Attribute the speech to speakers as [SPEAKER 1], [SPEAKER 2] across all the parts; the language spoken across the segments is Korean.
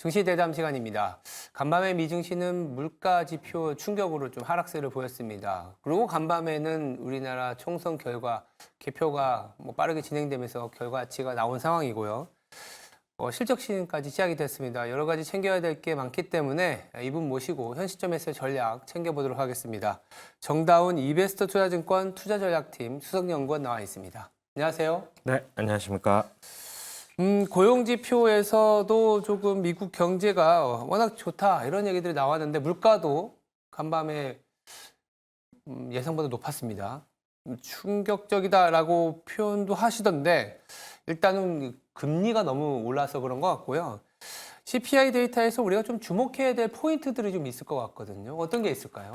[SPEAKER 1] 증시 대담 시간입니다. 간밤에 미증시는 물가 지표 충격으로 좀 하락세를 보였습니다. 그리고 간밤에는 우리나라 총선 결과 개표가 빠르게 진행되면서 결과치가 나온 상황이고요. 실적 시즌까지 시작이 됐습니다. 여러 가지 챙겨야 될 게 많기 때문에 이분 모시고 현 시점에서의 전략 챙겨보도록 하겠습니다. 정다운 이베스터 투자증권 투자전략팀 수석연구원 나와 있습니다. 안녕하세요.
[SPEAKER 2] 네, 안녕하십니까.
[SPEAKER 1] 고용 지표에서도 조금 미국 경제가 워낙 좋다 이런 얘기들이 나왔는데 물가도 간밤에 예상보다 높았습니다. 충격적이다라고 표현도 하시던데 일단은 금리가 너무 올라서 그런 것 같고요. CPI 데이터에서 우리가 좀 주목해야 될 포인트들이 좀 있을 것 같거든요. 어떤 게 있을까요?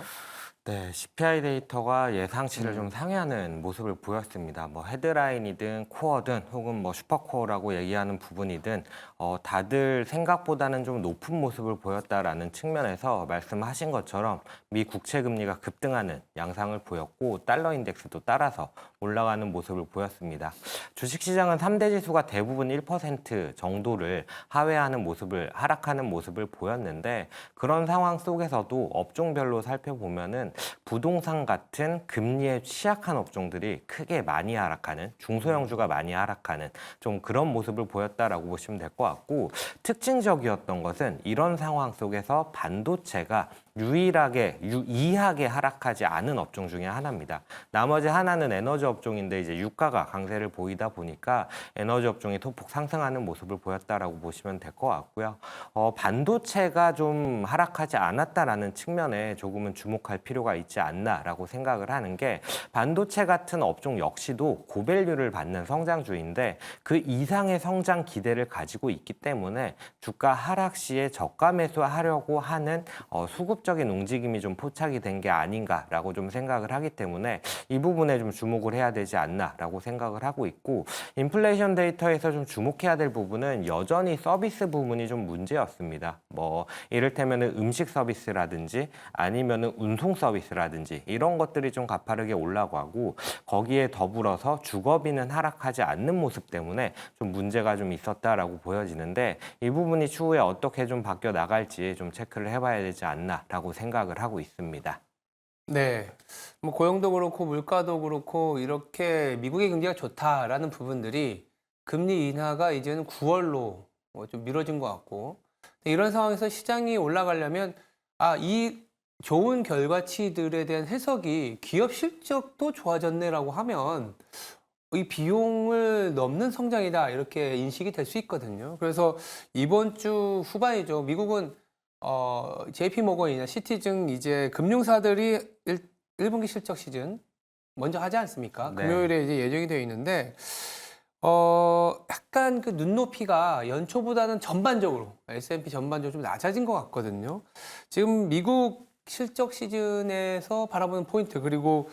[SPEAKER 2] 네, CPI 데이터가 예상치를 좀 상회하는 모습을 보였습니다. 헤드라인이든 코어든 혹은 슈퍼코어라고 얘기하는 부분이든 다들 생각보다는 좀 높은 모습을 보였다라는 측면에서 말씀하신 것처럼 미 국채 금리가 급등하는 양상을 보였고 달러 인덱스도 따라서 올라가는 모습을 보였습니다. 주식시장은 3대 지수가 대부분 1% 정도를 하락하는 모습을 보였는데 그런 상황 속에서도 업종별로 살펴보면은 부동산 같은 금리에 취약한 업종들이 크게 많이 하락하는 중소형주가 많이 하락하는 좀 그런 모습을 보였다라고 보시면 될 것 같고 특징적이었던 것은 이런 상황 속에서 반도체가 유의하게 하락하지 않은 업종 중에 하나입니다. 나머지 하나는 에너지 업종인데 이제 유가가 강세를 보이다 보니까 에너지 업종이 소폭 상승하는 모습을 보였다라고 보시면 될 것 같고요. 반도체가 좀 하락하지 않았다라는 측면에 조금은 주목할 필요가 있지 않나라고 생각을 하는 게 반도체 같은 업종 역시도 고밸류를 받는 성장주인데 그 이상의 성장 기대를 가지고 있기 때문에 주가 하락 시에 저가 매수하려고 하는 수급적인 움직임이 좀 포착이 된 게 아닌가라고 좀 생각을 하기 때문에 이 부분에 좀 주목을 해야 되지 않나라고 생각을 하고 있고 인플레이션 데이터에서 좀 주목해야 될 부분은 여전히 서비스 부분이 좀 문제였습니다. 이를테면 음식 서비스라든지 아니면은 운송 서비스라든지 이런 것들이 좀 가파르게 올라가고 거기에 더불어서 주거비는 하락하지 않는 모습 때문에 좀 문제가 좀 있었다라고 보여지는데 이 부분이 추후에 어떻게 좀 바뀌어 나갈지 좀 체크를 해봐야 되지 않나라고 생각을 하고 있습니다.
[SPEAKER 1] 네. 고용도 그렇고 물가도 그렇고 이렇게 미국의 경기가 좋다라는 부분들이 금리 인하가 이제는 9월로 좀 미뤄진 것 같고 이런 상황에서 시장이 올라가려면 이 좋은 결과치들에 대한 해석이 기업 실적도 좋아졌네라고 하면 이 비용을 넘는 성장이다 이렇게 인식이 될 수 있거든요. 그래서 이번 주 후반이죠. 미국은 JP 모건이나 시티증 이제 금융사들이 1분기 실적 시즌 먼저 하지 않습니까?
[SPEAKER 2] 네.
[SPEAKER 1] 금요일에 이제 예정이 되어 있는데 약간 그 눈높이가 연초보다는 전반적으로 S&P 전반적으로 좀 낮아진 것 같거든요. 지금 미국 실적 시즌에서 바라보는 포인트 그리고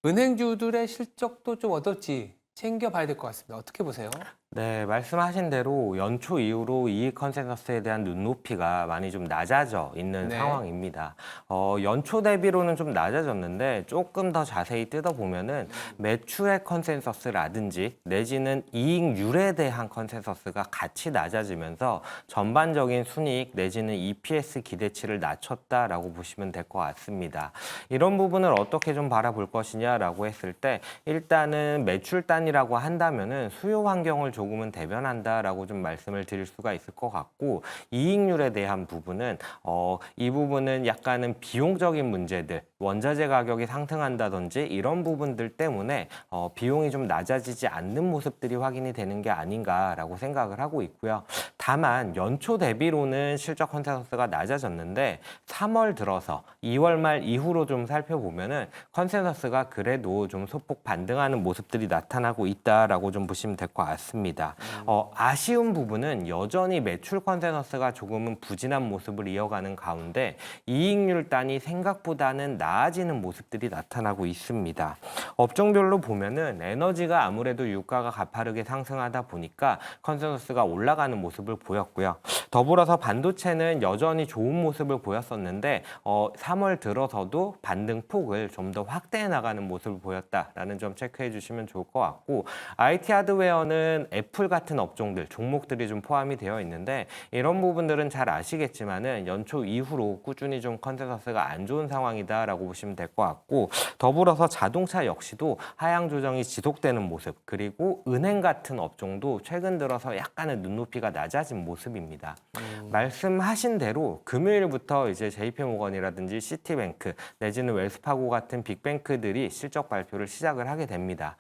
[SPEAKER 1] 은행주들의 실적도 좀 어떨지 챙겨봐야 될 것 같습니다. 어떻게 보세요?
[SPEAKER 2] 네, 말씀하신 대로 연초 이후로 이익 컨센서스에 대한 눈높이가 많이 좀 낮아져 있는
[SPEAKER 1] 네.
[SPEAKER 2] 상황입니다. 연초 대비로는 좀 낮아졌는데 조금 더 자세히 뜯어보면은 매출액 컨센서스라든지 내지는 이익률에 대한 컨센서스가 같이 낮아지면서 전반적인 순이익 내지는 EPS 기대치를 낮췄다라고 보시면 될 것 같습니다. 이런 부분을 어떻게 좀 바라볼 것이냐라고 했을 때 일단은 매출 단이라고 한다면은 수요 환경을 조금은 대변한다라고 좀 말씀을 드릴 수가 있을 것 같고 이익률에 대한 부분은 이 부분은 약간은 비용적인 문제들 원자재 가격이 상승한다든지 이런 부분들 때문에 비용이 좀 낮아지지 않는 모습들이 확인이 되는 게 아닌가라고 생각을 하고 있고요. 다만 연초 대비로는 실적 컨센서스가 낮아졌는데 3월 들어서 2월 말 이후로 좀 살펴보면은 컨센서스가 그래도 좀 소폭 반등하는 모습들이 나타나고 있다라고 좀 보시면 될 것 같습니다. 아쉬운 부분은 여전히 매출 컨센서스가 조금은 부진한 모습을 이어가는 가운데 이익률 단이 생각보다는 나아지는 모습들이 나타나고 있습니다. 업종별로 보면은 에너지가 아무래도 유가가 가파르게 상승하다 보니까 컨센서스가 올라가는 모습을 보였고요. 더불어서 반도체는 여전히 좋은 모습을 보였었는데 3월 들어서도 반등폭을 좀 더 확대해 나가는 모습을 보였다라는 점 체크해 주시면 좋을 것 같고 IT 하드웨어는 애플 같은 업종들, 종목들이 좀 포함이 되어 있는데 이런 부분들은 잘 아시겠지만은 연초 이후로 꾸준히 좀 컨센서스가 안 좋은 상황이다라고 보시면 될 것 같고 더불어서 자동차 역시도 하향 조정이 지속되는 모습 그리고 은행 같은 업종도 최근 들어서 약간의 눈높이가 낮아진 모습입니다. 말씀하신 대로 금요일부터 이제 JP모건이라든지 시티뱅크 내지는 웰스파고 같은 빅뱅크들이 실적 발표를 시작을 하게 됩니다.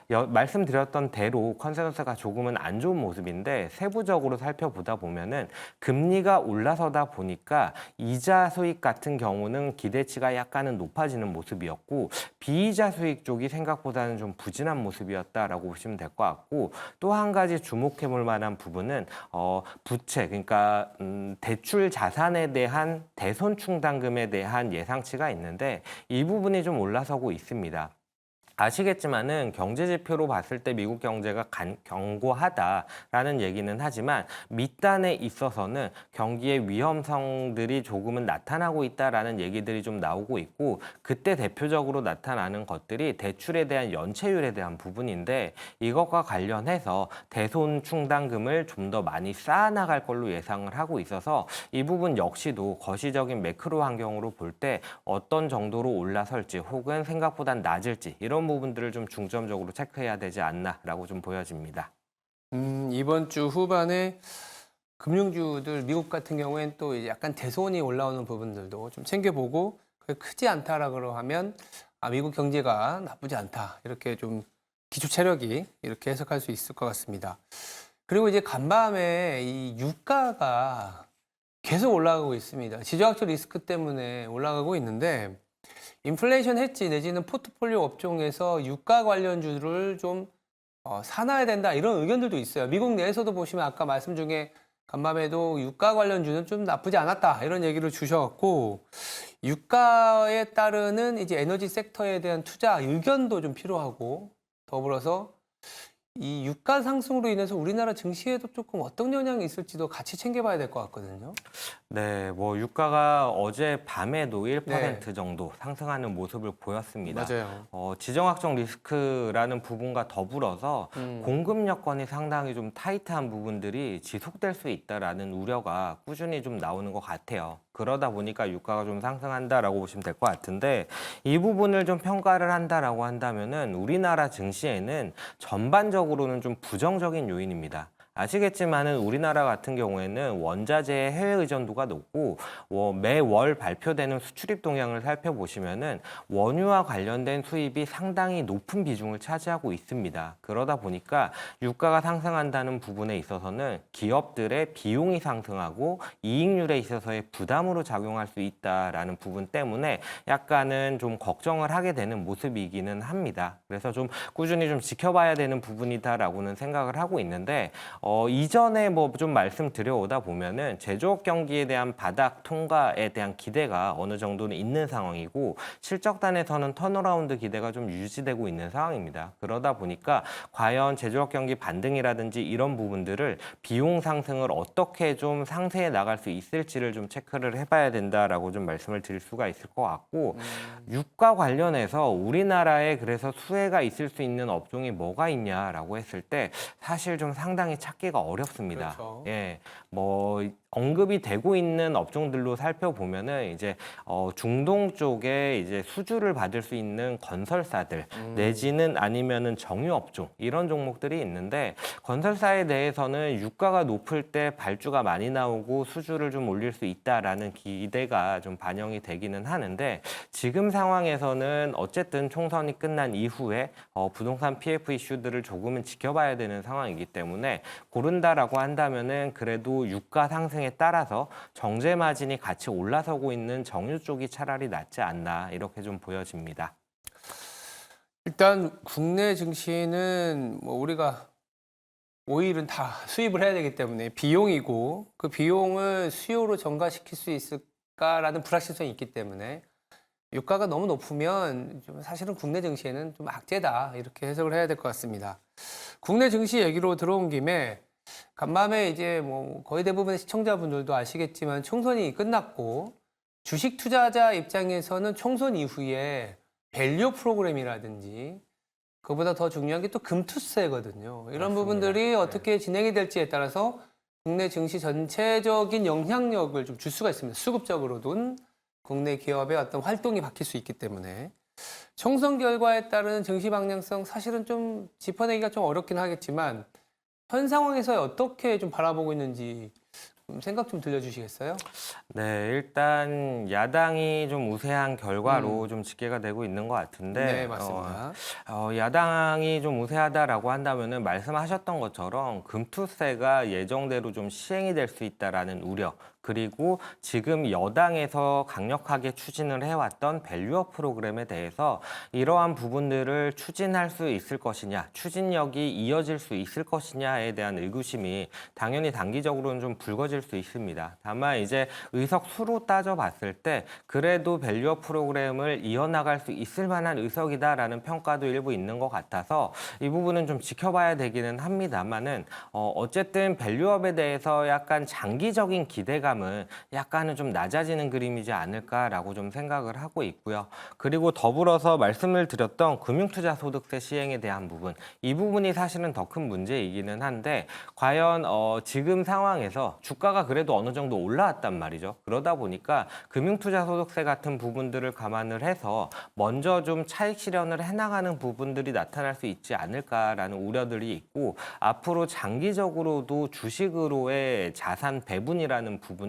[SPEAKER 2] 말씀드렸던 대로 컨센서스가 조금은 안 좋은 모습인데 세부적으로 살펴보다 보면은 금리가 올라서다 보니까 이자 수익 같은 경우는 기대치가 약간은 높아지는 모습이었고 비이자 수익 쪽이 생각보다는 좀 부진한 모습이었다라고 보시면 될 것 같고 또 한 가지 주목해 볼 만한 부분은 부채 그러니까 대출 자산에 대한 대손 충당금에 대한 예상치가 있는데 이 부분이 좀 올라서고 있습니다. 아시겠지만은 경제 지표로 봤을 때 미국 경제가 견고하다라는 얘기는 하지만 밑단에 있어서는 경기의 위험성들이 조금은 나타나고 있다라는 얘기들이 좀 나오고 있고 그때 대표적으로 나타나는 것들이 대출에 대한 연체율에 대한 부분인데 이것과 관련해서 대손 충당금을 좀 더 많이 쌓아나갈 걸로 예상을 하고 있어서 이 부분 역시도 거시적인 매크로 환경으로 볼 때 어떤 정도로 올라설지 혹은 생각보단 낮을지 이런 부분들을 좀 중점적으로 체크해야 되지 않나라고 좀 보여집니다.
[SPEAKER 1] 이번 주 후반에 금융주들 미국 같은 경우에는 또 이제 약간 대손이 올라오는 부분들도 좀 챙겨보고 그게 크지 않다라고 하면 미국 경제가 나쁘지 않다 이렇게 좀 기초 체력이 이렇게 해석할 수 있을 것 같습니다. 그리고 이제 간밤에 이 유가가 계속 올라가고 있습니다. 지정학적 리스크 때문에 올라가고 있는데 인플레이션 해지 내지는 포트폴리오 업종에서 유가 관련주를 좀 사놔야 된다 이런 의견들도 있어요. 미국 내에서도 보시면 아까 말씀 중에 간밤에도 유가 관련주는 좀 나쁘지 않았다 이런 얘기를 주셔갖고 유가에 따르는 이제 에너지 섹터에 대한 투자 의견도 좀 필요하고 더불어서 이 유가 상승으로 인해서 우리나라 증시에도 조금 어떤 영향이 있을지도 같이 챙겨봐야 될 것 같거든요.
[SPEAKER 2] 네, 뭐 유가가 어제 밤에도
[SPEAKER 1] 네.
[SPEAKER 2] 1% 정도 상승하는 모습을 보였습니다.
[SPEAKER 1] 맞아요.
[SPEAKER 2] 지정학적 리스크라는 부분과 더불어서
[SPEAKER 1] 음.
[SPEAKER 2] 공급 여건이 상당히 좀 타이트한 부분들이 지속될 수 있다라는 우려가 꾸준히 좀 나오는 것 같아요. 그러다 보니까 유가가 좀 상승한다라고 보시면 될 것 같은데 이 부분을 좀 평가를 한다라고 한다면은 우리나라 증시에는 전반적으로는 좀 부정적인 요인입니다. 아시겠지만은 우리나라 같은 경우에는 원자재의 해외 의존도가 높고 매월 발표되는 수출입 동향을 살펴보시면은 원유와 관련된 수입이 상당히 높은 비중을 차지하고 있습니다. 그러다 보니까 유가가 상승한다는 부분에 있어서는 기업들의 비용이 상승하고 이익률에 있어서의 부담으로 작용할 수 있다라는 부분 때문에 약간은 좀 걱정을 하게 되는 모습이기는 합니다. 그래서 좀 꾸준히 좀 지켜봐야 되는 부분이다라고는 생각을 하고 있는데 이전에 뭐 좀 말씀드려오다 보면은 제조업 경기에 대한 바닥 통과에 대한 기대가 어느 정도는 있는 상황이고 실적단에서는 턴어라운드 기대가 좀 유지되고 있는 상황입니다. 그러다 보니까 과연 제조업 경기 반등이라든지 이런 부분들을 비용 상승을 어떻게 좀 상쇄해 나갈 수 있을지를 좀 체크를 해봐야 된다라고 좀 말씀을 드릴 수가 있을 것 같고 유가 관련해서 우리나라에 그래서 수혜가 있을 수 있는 업종이 뭐가 있냐라고 했을 때 사실 좀 상당히 찾기가 어렵습니다.
[SPEAKER 1] 그렇죠.
[SPEAKER 2] 예, 뭐 언급이 되고 있는 업종들로 살펴보면은 이제 중동 쪽에 이제 수주를 받을 수 있는 건설사들 내지는 아니면은 정유업종 이런 종목들이 있는데 건설사에 대해서는 유가가 높을 때 발주가 많이 나오고 수주를 좀 올릴 수 있다라는 기대가 좀 반영이 되기는 하는데 지금 상황에서는 어쨌든 총선이 끝난 이후에 부동산 PF 이슈들을 조금은 지켜봐야 되는 상황이기 때문에 고른다라고 한다면은 그래도 유가 상승에 따라서 정제 마진이 같이 올라서고 있는 정유 쪽이 차라리 낫지 않나 이렇게 좀 보여집니다.
[SPEAKER 1] 일단 국내 증시는 뭐 우리가 오일은 다 수입을 해야 되기 때문에 비용이고 그 비용을 수요로 전가시킬 수 있을까라는 불확실성이 있기 때문에 유가가 너무 높으면 좀 사실은 국내 증시에는 좀 악재다 이렇게 해석을 해야 될 것 같습니다. 국내 증시 얘기로 들어온 김에 간밤에 이제 뭐 거의 대부분의 시청자분들도 아시겠지만 총선이 끝났고 주식 투자자 입장에서는 총선 이후에 밸류 프로그램이라든지 그보다 더 중요한 게 또 금투세거든요. 이런
[SPEAKER 2] 맞습니다.
[SPEAKER 1] 부분들이
[SPEAKER 2] 네.
[SPEAKER 1] 어떻게 진행이 될지에 따라서 국내 증시 전체적인 영향력을 좀 줄 수가 있습니다. 수급적으로든 국내 기업의 어떤 활동이 바뀔 수 있기 때문에 총선 결과에 따른 증시 방향성 사실은 좀 짚어내기가 좀 어렵긴 하겠지만 현 상황에서 어떻게 좀 바라보고 있는지 좀 생각 좀 들려주시겠어요?
[SPEAKER 2] 네, 일단 야당이 좀 우세한 결과로
[SPEAKER 1] 음.
[SPEAKER 2] 좀 집계가 되고 있는 것 같은데,
[SPEAKER 1] 네, 맞습니다.
[SPEAKER 2] 야당이 좀 우세하다라고 한다면은 말씀하셨던 것처럼 금투세가 예정대로 좀 시행이 될 수 있다라는 우려, 그리고 지금 여당에서 강력하게 추진을 해왔던 밸류업 프로그램에 대해서 이러한 부분들을 추진할 수 있을 것이냐, 추진력이 이어질 수 있을 것이냐에 대한 의구심이 당연히 단기적으로는 좀 불거질 수 있습니다. 다만 이제 의석 수로 따져봤을 때 그래도 밸류업 프로그램을 이어나갈 수 있을 만한 의석이다라는 평가도 일부 있는 것 같아서 이 부분은 좀 지켜봐야 되기는 합니다만은 어쨌든 밸류업에 대해서 약간 장기적인 기대감은 약간은 좀 낮아지는 그림이지 않을까라고 좀 생각을 하고 있고요. 그리고 더불어서 말씀을 드렸던 금융투자소득세 시행에 대한 부분, 이 부분이 사실은 더 큰 문제이기는 한데 과연 지금 상황에서 주가가 그래도 어느 정도 올라왔단 말이죠. 그러다 보니까 금융투자소득세 같은 부분들을 감안을 해서 먼저 좀 차익 실현을 해나가는 부분들이 나타날 수 있지 않을까라는 우려들이 있고 앞으로 장기적으로도 주식으로의 자산 배분이라는 부분이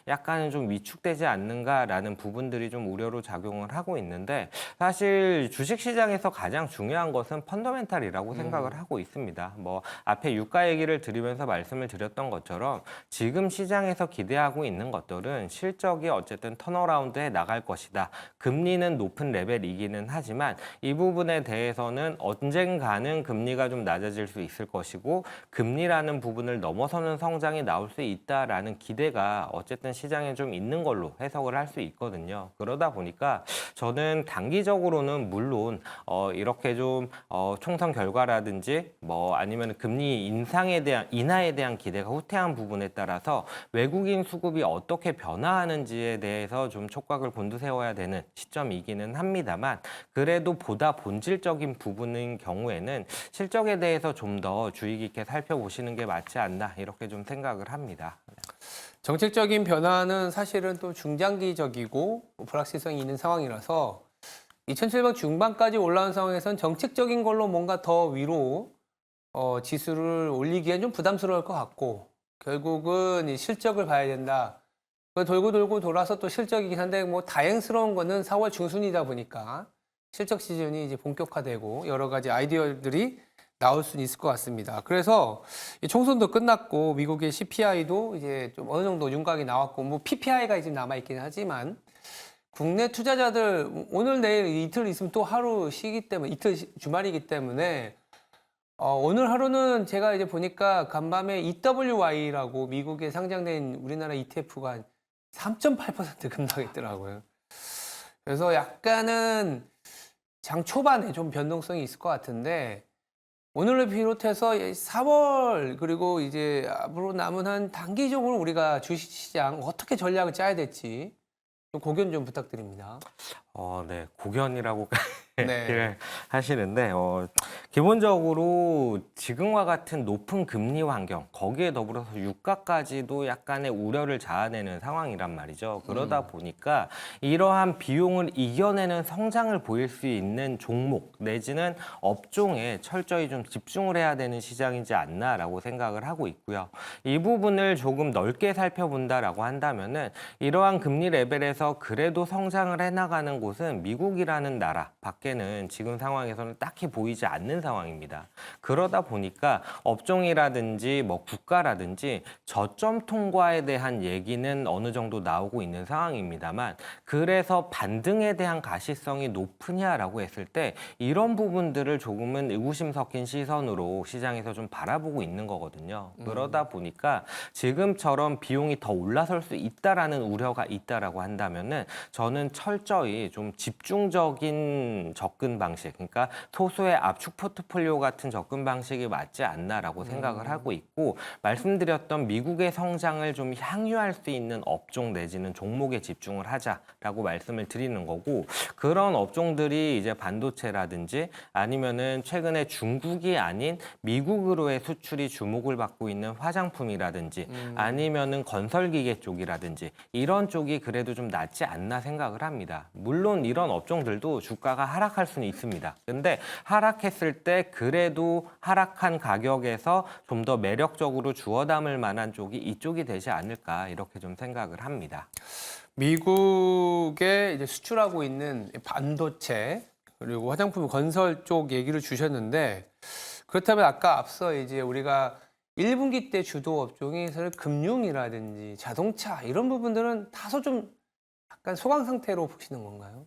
[SPEAKER 2] 약간은 좀 위축되지 않는가라는 부분들이 좀 우려로 작용을 하고 있는데 사실 주식시장에서 가장 중요한 것은 펀더멘탈이라고 생각을 하고 있습니다. 뭐 앞에 유가 얘기를 드리면서 말씀을 드렸던 것처럼 지금 시장에서 기대하고 있는 것들은 실적이 어쨌든 턴어라운드해 나갈 것이다. 금리는 높은 레벨이기는 하지만 이 부분에 대해서는 언젠가는 금리가 좀 낮아질 수 있을 것이고 금리라는 부분을 넘어서는 성장이 나올 수 있다라는 기대가 어쨌든 시장에 좀 있는 걸로 해석을 할 수 있거든요. 그러다 보니까 저는 단기적으로는 물론 이렇게 좀 총선 결과라든지 뭐 아니면 금리 인하에 대한 기대가 후퇴한 부분에 따라서 외국인 수급이 어떻게 변화하는지에 대해서 좀 촉각을 곤두세워야 되는 시점이기는 합니다만 그래도 보다 본질적인 부분인 경우에는 실적에 대해서 좀 더 주의 깊게 살펴보시는 게 맞지 않나 이렇게 좀 생각을 합니다.
[SPEAKER 1] 정책적인 변화는 사실은 또 중장기적이고 불확실성이 있는 상황이라서 2,700 중반까지 올라온 상황에선 정책적인 걸로 뭔가 더 위로 지수를 올리기엔 좀 부담스러울 것 같고 결국은 이 실적을 봐야 된다. 그 돌고 돌고 돌아서 또 실적이긴 한데 뭐 다행스러운 거는 4월 중순이다 보니까 실적 시즌이 이제 본격화되고 여러 가지 아이디어들이 나올 수는 있을 것 같습니다. 그래서 이 총선도 끝났고 미국의 CPI도 이제 좀 어느 정도 윤곽이 나왔고 뭐 PPI가 이제 남아 있긴 하지만 국내 투자자들 오늘 내일 이틀 있으면 또 하루 쉬기 때문에 이틀 주말이기 때문에 오늘 하루는 제가 이제 보니까 간밤에 EWY라고 미국에 상장된 우리나라 ETF가 3.8% 급락했더라고요. 그래서 약간은 장 초반에 좀 변동성이 있을 것 같은데 오늘을 비롯해서 4월 그리고 이제 앞으로 남은 한 단기적으로 우리가 주식시장 어떻게 전략을 짜야 될지 좀 고견 좀 부탁드립니다.
[SPEAKER 2] 네, 고견이라고
[SPEAKER 1] 네.
[SPEAKER 2] 얘기를 하시는데 기본적으로 지금과 같은 높은 금리 환경 거기에 더불어서 유가까지도 약간의 우려를 자아내는 상황이란 말이죠. 그러다 보니까 이러한 비용을 이겨내는 성장을 보일 수 있는 종목 내지는 업종에 철저히 좀 집중을 해야 되는 시장이지 않나라고 생각을 하고 있고요. 이 부분을 조금 넓게 살펴본다라고 한다면은 이러한 금리 레벨에서 그래도 성장을 해나가는 곳은 미국이라는 나라 밖에는 지금 상황에서는 딱히 보이지 않는 상황입니다. 그러다 보니까 업종이라든지 뭐 국가라든지 저점 통과에 대한 얘기는 어느 정도 나오고 있는 상황입니다만 그래서 반등에 대한 가시성이 높으냐라고 했을 때 이런 부분들을 조금은 의구심 섞인 시선으로 시장에서 좀 바라보고 있는 거거든요. 그러다 보니까 지금처럼 비용이 더 올라설 수 있다라는 우려가 있다라고 한다면은 저는 철저히 좀 집중적인 접근 방식, 그러니까 소수의 압축 포트폴리오 같은 접근 방식이 맞지 않나라고 생각을 하고 있고, 말씀드렸던 미국의 성장을 좀 향유할 수 있는 업종 내지는 종목에 집중을 하자라고 말씀을 드리는 거고, 그런 업종들이 이제 반도체라든지 아니면은 최근에 중국이 아닌 미국으로의 수출이 주목을 받고 있는 화장품이라든지 아니면은 건설기계 쪽이라든지 이런 쪽이 그래도 좀 낫지 않나 생각을 합니다. 물론 이런 업종들도 주가가 하락할 수는 있습니다. 근데 하락했을 때 그래도 하락한 가격에서 좀 더 매력적으로 주워 담을 만한 쪽이 이쪽이 되지 않을까 이렇게 좀 생각을 합니다.
[SPEAKER 1] 미국에 이제 수출하고 있는 반도체 그리고 화장품 건설 쪽 얘기를 주셨는데 그렇다면 아까 앞서 이제 우리가 1분기 때 주도 업종이 사실 금융이라든지 자동차 이런 부분들은 다소 좀 약간 소강 상태로 보시는 건가요?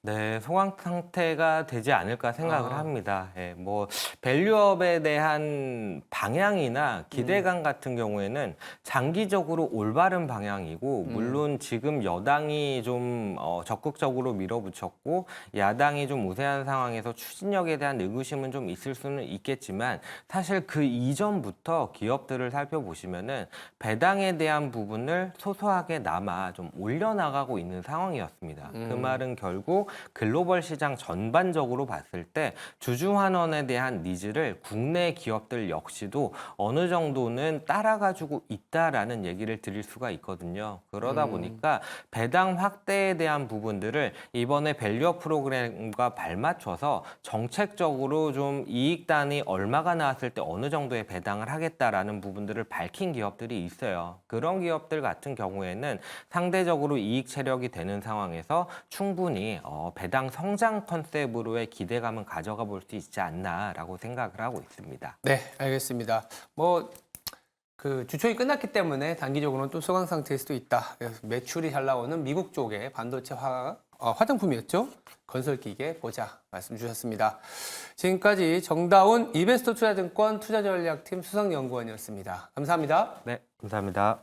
[SPEAKER 2] 네, 소강 상태가 되지 않을까 생각을
[SPEAKER 1] 아.
[SPEAKER 2] 합니다. 예, 뭐 밸류업에 대한 방향이나 기대감 같은 경우에는 장기적으로 올바른 방향이고, 물론 지금 여당이 좀 적극적으로 밀어붙였고 야당이 좀 우세한 상황에서 추진력에 대한 의구심은 좀 있을 수는 있겠지만, 사실 그 이전부터 기업들을 살펴보시면은 배당에 대한 부분을 소소하게나마 좀 올려나가고 있는 상황이었습니다. 그 말은 결국 글로벌 시장 전반적으로 봤을 때 주주 환원에 대한 니즈를 국내 기업들 역시도 어느 정도는 따라가지고 있다라는 얘기를 드릴 수가 있거든요. 그러다 보니까 배당 확대에 대한 부분들을 이번에 밸류업 프로그램과 발맞춰서 정책적으로 좀 이익단이 얼마가 나왔을 때 어느 정도의 배당을 하겠다라는 부분들을 밝힌 기업들이 있어요. 그런 기업들 같은 경우에는 상대적으로 이익 체력이 되는 상황에서 충분히 배당 성장 컨셉으로의 기대감은 가져가 볼 수 있지 않나라고 생각을 하고 있습니다.
[SPEAKER 1] 네, 알겠습니다. 뭐 그 주총이 끝났기 때문에 단기적으로는 또 소강 상태일 수도 있다. 그래서 매출이 잘 나오는 미국 쪽의 반도체 화장품이었죠. 건설기계 보자 말씀 주셨습니다. 지금까지 정다운 이베스트 투자증권 투자전략팀 수석연구원이었습니다. 감사합니다.
[SPEAKER 2] 네, 감사합니다.